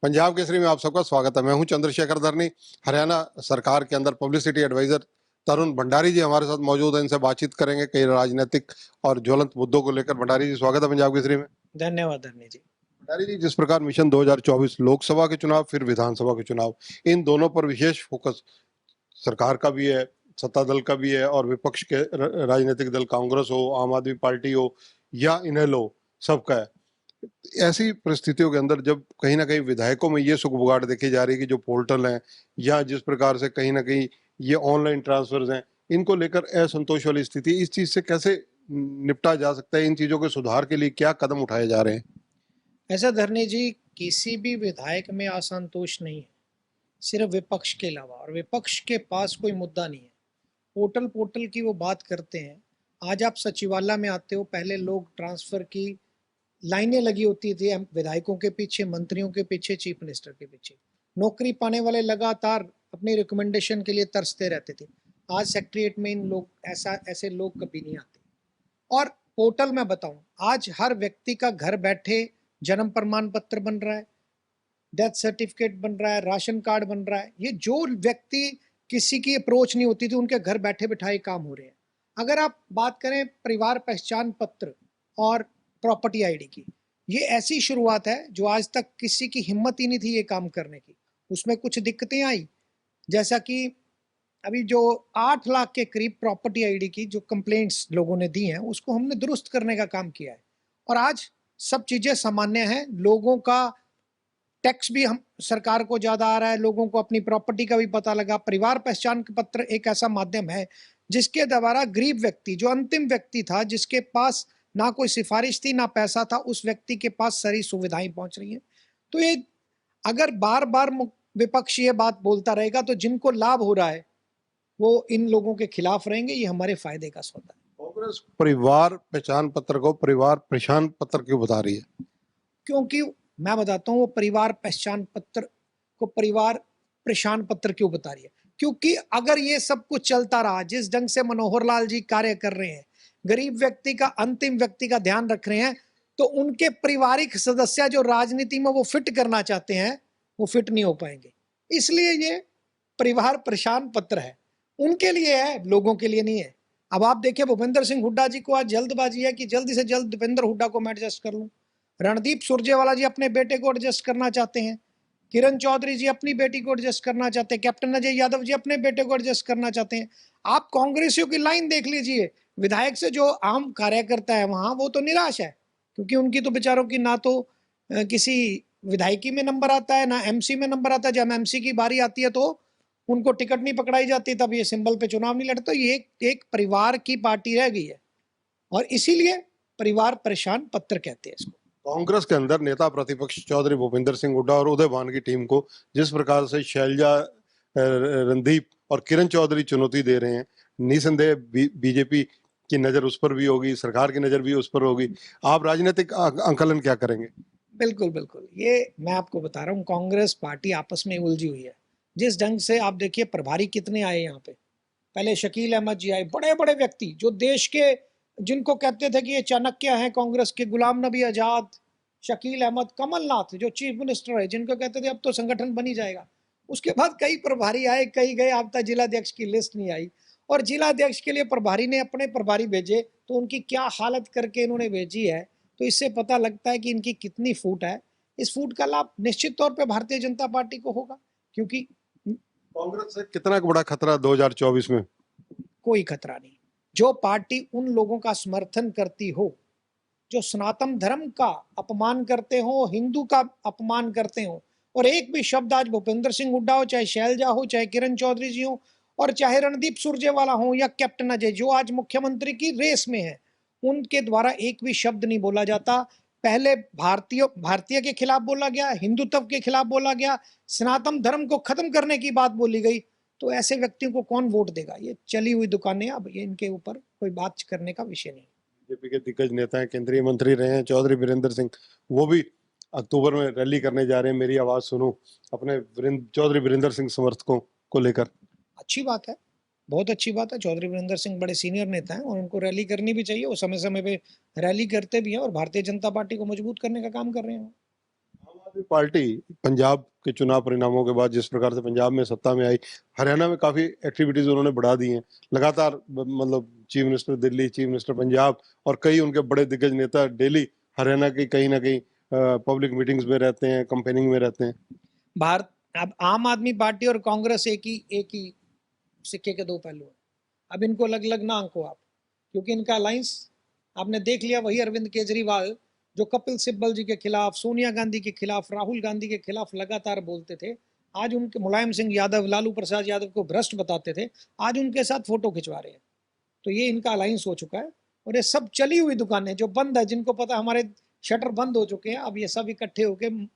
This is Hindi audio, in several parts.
पंजाब केसरी में आप सबका स्वागत है। मैं हूं चंद्रशेखर धरनी। हरियाणा सरकार के अंदर पब्लिसिटी एडवाइजर तरुण भंडारी जी हमारे साथ मौजूद हैं। इनसे बातचीत करेंगे कई राजनीतिक और ज्वलंत मुद्दों को लेकर। भंडारी जी, स्वागत है पंजाब केसरी में। धन्यवाद धरनी जी। भंडारी जी, जिस प्रकार मिशन 2024 लोकसभा के चुनाव फिर विधानसभा के चुनाव, इन दोनों पर विशेष फोकस सरकार का भी है, सत्ता दल का भी है और विपक्ष के राजनीतिक दल, कांग्रेस हो, आम आदमी पार्टी हो या इनेलो, सबका है। ऐसी परिस्थितियों के अंदर जब कहीं ना कहीं विधायकों में ये सुगबुगाहट देखी जा रही है कि जो पोर्टल हैं या जिस प्रकार से कहीं ना कहीं ये ऑनलाइन ट्रांसफर्स हैं, इनको लेकर असंतोष वाली स्थिति, इस चीज से कैसे निपटा जा सकता है? इन चीजों के सुधार के लिए क्या कदम उठाए जा रहे हैं? ऐसा धरनी जी, किसी भी विधायक में असंतोष नहीं है, सिर्फ विपक्ष के अलावा। और विपक्ष के पास कोई मुद्दा नहीं है। पोर्टल पोर्टल की वो बात करते हैं। आज आप सचिवालय में आते हो, पहले लोग ट्रांसफर की लाइनें लगी होती थी विधायकों के पीछे, मंत्रियों के पीछे, चीफ मिनिस्टर के पीछे। नौकरी पाने वाले लगातार अपनी रिकमेंडेशन के लिए तरसते रहते थे। आज सेक्रेटरीट में इन लोग ऐसे लोग कभी नहीं आते। और पोर्टल में बताऊं, आज हर व्यक्ति का घर बैठे जन्म प्रमाण पत्र बन रहा है, डेथ सर्टिफिकेट बन रहा है, राशन कार्ड बन रहा है। ये जो व्यक्ति किसी की अप्रोच नहीं होती थी, उनके घर बैठे बिठाए काम हो रहे हैं। अगर आप बात करें परिवार पहचान पत्र और प्रॉपर्टी आईडी की, ये ऐसी शुरुआत है जो आज तक किसी की हिम्मत ही नहीं थी ये काम करने की। उसमें कुछ दिक्कतें आई, जैसा कि अभी जो 8 लाख के करीब प्रॉपर्टी आईडी की जो कंप्लेंट्स लोगों ने दी हैं, उसको हमने दुरुस्त करने का काम किया है। और आज सब चीजें सामान्य हैं। लोगों का टैक्स भी हम सरकार को ज्यादा आ रहा है, लोगों को अपनी प्रॉपर्टी का भी पता लगा। परिवार पहचान पत्र एक ऐसा माध्यम है जिसके द्वारा गरीब व्यक्ति, जो अंतिम व्यक्ति था, जिसके पास ना कोई सिफारिश थी ना पैसा था, उस व्यक्ति के पास सारी सुविधाएं पहुंच रही हैं। तो ये अगर बार बार विपक्ष ये बात बोलता रहेगा तो जिनको लाभ हो रहा है वो इन लोगों के खिलाफ रहेंगे। ये हमारे फायदे का सौदा है। कांग्रेस परिवार पहचान पत्र को परिवार पहचान पत्र क्यों बता रही है? क्योंकि मैं बताता हूँ, वो परिवार पहचान पत्र को परिवार पहचान पत्र क्यों बता रही है, क्योंकि अगर ये सब कुछ चलता रहा जिस ढंग से मनोहर लाल जी कार्य कर रहे हैं, गरीब व्यक्ति का, अंतिम व्यक्ति का ध्यान रख रहे हैं, तो उनके पारिवारिक सदस्य जो राजनीति में वो फिट करना चाहते हैं, वो फिट नहीं हो पाएंगे। इसलिए ये परिवार पहचान पत्र है, उनके लिए है, लोगों के लिए नहीं है। अब आप देखिए, भूपेंद्र सिंह हुड्डा जी को आज जल्दबाजी है कि जल्दी से जल्द दीपेंद्र हुड्डा को मैं एडजस्ट कर लूं। रणदीप सुरजेवाला जी अपने बेटे को एडजस्ट करना चाहते हैं। किरण चौधरी जी अपनी बेटी को एडजस्ट करना चाहते हैं। कैप्टन अजय यादव जी अपने बेटे को एडजस्ट करना चाहते हैं। आप कांग्रेसियों की लाइन देख लीजिए, विधायक से जो आम कार्यकर्ता है वहां, वो तो निराश है, क्योंकि उनकी तो बेचारों की ना तो किसी विधायकी में नंबर आता है, ना एमसी में नंबर आता है। जब एमसी की बारी आती है तो उनको टिकट नहीं पकड़ाई जाती, तब ये सिंबल पे चुनाव नहीं लड़ते। तो ये एक परिवार की पार्टी रह गई है और इसीलिए परिवार परेशान पत्र कहते हैं इसको। कांग्रेस के अंदर नेता प्रतिपक्ष चौधरी भूपेंद्र सिंह हुड्डा और उदय भान की टीम को जिस प्रकार से शैलजा, रणदीप और किरण चौधरी चुनौती दे रहे हैं, निसंदेह बीजेपी की नजर उस पर भी होगी, सरकार की नजर भी उस पर होगी। आप राजनीतिक आंकलन क्या करेंगे? बिल्कुल बिल्कुल, ये मैं आपको बता रहा हूँ, कांग्रेस पार्टी आपस में उलझी हुई है। जिस ढंग से आप देखिए, प्रभारी कितने आए यहाँ पे। पहले शकील अहमद जी आए, बड़े बड़े व्यक्ति जो देश के, जिनको कहते थे कि ये चाणक्य हैं कांग्रेस के, गुलाम नबी आजाद, शकील अहमद, कमलनाथ जो चीफ मिनिस्टर है, जिनको कहते थे अब तो संगठन बन ही जाएगा। उसके बाद कई प्रभारी आए, कई गए, अब तक जिलाध्यक्ष की लिस्ट नहीं आई। और जिलाध्यक्ष के लिए प्रभारी ने अपने प्रभारी भेजे, तो उनकी क्या हालत करके इन्होंने भेजी है, तो इससे पता लगता है कि इनकी कितनी फूट है। इस फूट का लाभ निश्चित तौर पे भारतीय जनता पार्टी को होगा, क्योंकि कांग्रेस से कितना बड़ा खतरा 2024 में? कोई खतरा नहीं। जो पार्टी उन लोगों का समर्थन करती हो जो सनातन धर्म का अपमान करते हो, हिंदू का अपमान करते हो, और एक भी शब्द आज भूपेंद्र सिंह हुड्डा हो, चाहे शैलजा हो, चाहे किरण चौधरी जी हो, और चाहे रणदीप सुरजेवाला हो या कैप्टन अजय, जो आज मुख्यमंत्री की रेस में है, उनके द्वारा एक भी शब्द नहीं बोला जाता। पहले भारतीय के खिलाफ बोला गया, हिंदुत्व के खिलाफ बोला गया, सनातन धर्म को खत्म करने की बात बोली गई। तो ऐसे व्यक्तियों को कौन वोट देगा? ये चली हुई दुकानें, अब ये इनके ऊपर कोई बात करने का विषय नहीं। बीजेपी के दिग्गज नेता हैं, केंद्रीय मंत्री रहे हैं चौधरी वीरेंद्र सिंह, वो भी अक्टूबर में रैली करने जा रहे हैं, मेरी आवाज सुनो, अपने चौधरी वीरेंद्र सिंह समर्थकों को लेकर। अच्छी बात है, बहुत अच्छी बात है। चौधरी वीरेंद्र सिंह बड़े सीनियर नेता हैं और उनको रैली करनी भी चाहिए। वो समय समय पे रैली करते भी हैं और भारतीय जनता पार्टी को मजबूत करने का काम कर रहे हैं। आदमी पार्टी पंजाब के चुनाव परिणामों के बाद जिस प्रकार से पंजाब में सत्ता में आई, हरियाणा में काफी एक्टिविटीज उन्होंने बढ़ा दी हैं लगातार। मतलब chief minister Delhi, chief minister Punjab और कई उनके बड़े दिग्गज नेता डेली हरियाणा की कहीं ना कहीं पब्लिक मीटिंग्स में रहते हैं, कंपेनिंग में रहते हैं। भारत अब आम आदमी पार्टी और कांग्रेस एक ही सिक्के के दो पहलू हैं। अब इनको अलग अलग ना आंको आप, क्योंकि इनका अलायंस आपने देख लिया। वही अरविंद केजरीवाल जो कपिल सिब्बल जी के खिलाफ, सोनिया गांधी के खिलाफ, राहुल गांधी के खिलाफ लगातार बोलते थे, आज उनके मुलायम सिंह यादव, लालू प्रसाद यादव को भ्रष्ट बताते थे, आज उनके साथ फोटो खिंचवा रहे हैं। तो ये इनका अलायंस हो चुका है। और ये सब चली हुई दुकानें जो बंद है, जिनको पता हमारे शटर बंद हो चुके हैं, अब ये सब इकट्ठे होकर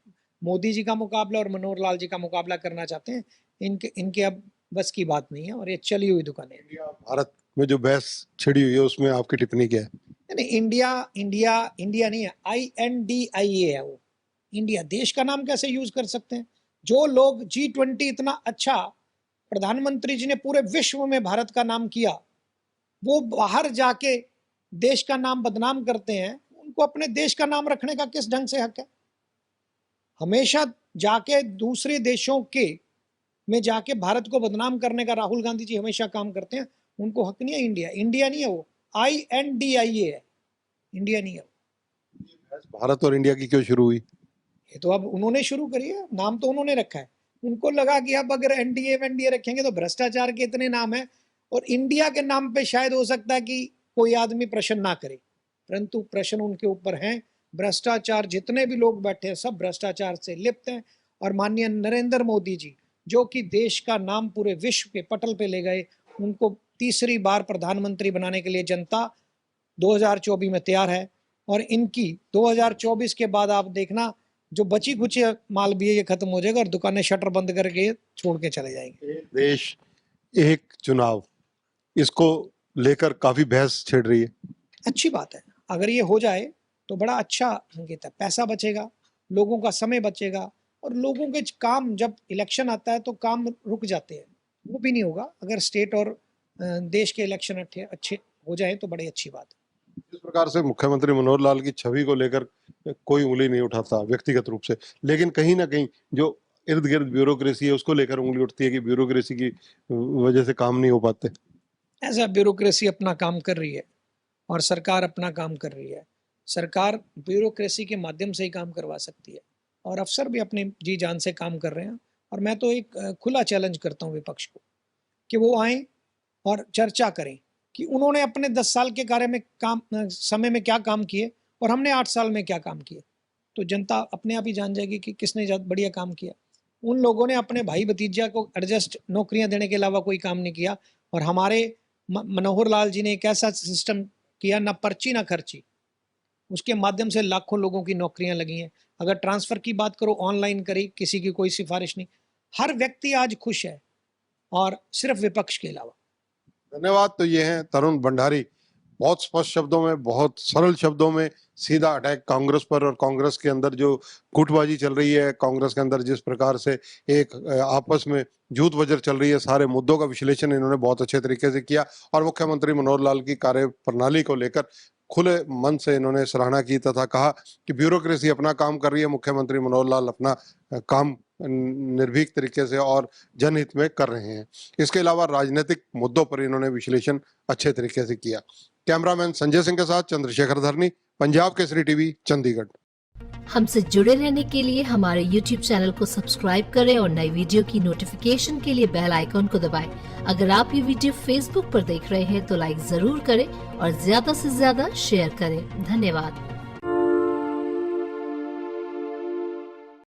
मोदी जी का मुकाबला और मनोहर लाल जी का मुकाबला करना चाहते हैं। इनके अब बस की बात नहीं है और ये चली हुई दुकानें हैं। इंडिया भारत में जो बहस छिड़ी हुई है उसमें आपकी टिप्पणी क्या है? नहीं, इंडिया नहीं है, INDIA है वो। इंडिया देश का नाम कैसे यूज कर सकते हैं? जो लोग G20 इतना अच्छा प्रधानमंत्री जी ने पूरे विश्व में भारत का नाम किया, वो बाहर जाके देश का नाम बदनाम करते हैं, उनको अपने देश का नाम रखने का किस ढंग से हक है? हमेशा जाके दूसरे देशों के में जाके भारत को बदनाम करने का राहुल गांधी जी हमेशा काम करते हैं। उनको हक नहीं है। इंडिया नहीं है वो, INDIA है, इंडिया नहीं है। भारत और इंडिया की क्यों शुरू हुई? ये तो अब उन्होंने शुरू करी है, नाम तो उन्होंने रखा है। उनको लगा कि अब अगर NDA रखेंगे तो भ्रष्टाचार के इतने नाम है और इंडिया के नाम पे शायद हो सकता है कि कोई आदमी प्रश्न ना करे, परंतु प्रश्न उनके ऊपर हैं। भ्रष्टाचार, जितने भी लोग बैठे हैं सब भ्रष्टाचार से लिप्त हैं। और माननीय नरेंद्र मोदी जी जो कि देश का नाम पूरे विश्व के पटल पे ले गए, उनको तीसरी बार प्रधानमंत्री बनाने के लिए जनता 2024 में तैयार है। और इनकी 2024 के बाद आप देखना, जो बची कुछ माल भी है ये खत्म हो जाएगा और दुकानें शटर बंद करके छोड़ के चले जाएंगे। एक देश एक चुनाव, इसको लेकर काफी बहस छिड़ रही है। अच्छी बात है, अगर ये हो जाए तो बड़ा अच्छा संकेत है। पैसा बचेगा, लोगों का समय बचेगा और लोगों के काम, जब इलेक्शन आता है तो काम रुक जाते हैं, वो भी नहीं होगा। अगर स्टेट और देश के इलेक्शन अच्छे हो जाए तो बड़ी अच्छी बात है। इस प्रकार से मुख्यमंत्री मनोहर लाल की छवि को लेकर कोई उंगली नहीं उठाता व्यक्तिगत रूप से, लेकिन कहीं ना कहीं जो इर्द गिर्द ब्यूरोक्रेसी है उसको लेकर उंगली उठती है कि ब्यूरोक्रेसी की वजह से काम नहीं हो पाते। ऐसा ब्यूरोक्रेसी अपना काम कर रही है और सरकार अपना काम कर रही है। सरकार ब्यूरोक्रेसी के माध्यम से ही काम करवा सकती है और अफसर भी अपने जी जान से काम कर रहे हैं। और मैं तो एक खुला चैलेंज करता हूँ विपक्ष को कि वो आए और चर्चा करें कि उन्होंने अपने 10 साल के कार्य में समय में क्या काम किए और हमने 8 साल में क्या काम किए। तो जनता अपने आप ही जान जाएगी कि किसने बढ़िया काम किया। उन लोगों ने अपने भाई भतीजा को एडजस्ट नौकरियां देने के अलावा कोई काम नहीं किया और हमारे मनोहर लाल जी ने एक ऐसा सिस्टम किया, ना पर्ची ना खर्ची, उसके माध्यम से लाखों लोगों की नौकरियां लगी हैं। अगर ट्रांसफर की बात करो, ऑनलाइन करी, किसी की कोई सिफारिश नहीं, हर व्यक्ति आज खुश है और सिर्फ विपक्ष के अलावा। धन्यवाद। तो ये हैं तरुण भंडारी, बहुत स्पष्ट शब्दों में, बहुत सरल शब्दों में सीधा अटैक कांग्रेस पर और कांग्रेस के अंदर जो गुटबाजी चल रही है, कांग्रेस के अंदर जिस प्रकार से एक आपस में जूत बजर चल रही है, सारे मुद्दों का विश्लेषण इन्होंने बहुत अच्छे तरीके से किया और मुख्यमंत्री मनोहर लाल की कार्य प्रणाली को लेकर खुले मन से इन्होंने सराहना की तथा कहा कि ब्यूरोक्रेसी अपना काम कर रही है, मुख्यमंत्री मनोहर लाल अपना काम निर्भीक तरीके से और जनहित में कर रहे हैं। इसके अलावा राजनीतिक मुद्दों पर इन्होंने विश्लेषण अच्छे तरीके से किया। कैमरामैन संजय सिंह के साथ चंद्रशेखर धरनी, पंजाब केसरी टीवी, चंडीगढ़। हमसे जुड़े रहने के लिए हमारे YouTube चैनल को सब्सक्राइब करें और नई वीडियो की नोटिफिकेशन के लिए बेल आइकॉन को दबाएं। अगर आप ये वीडियो Facebook पर देख रहे हैं तो लाइक जरूर करें और ज्यादा से ज्यादा शेयर करें। धन्यवाद।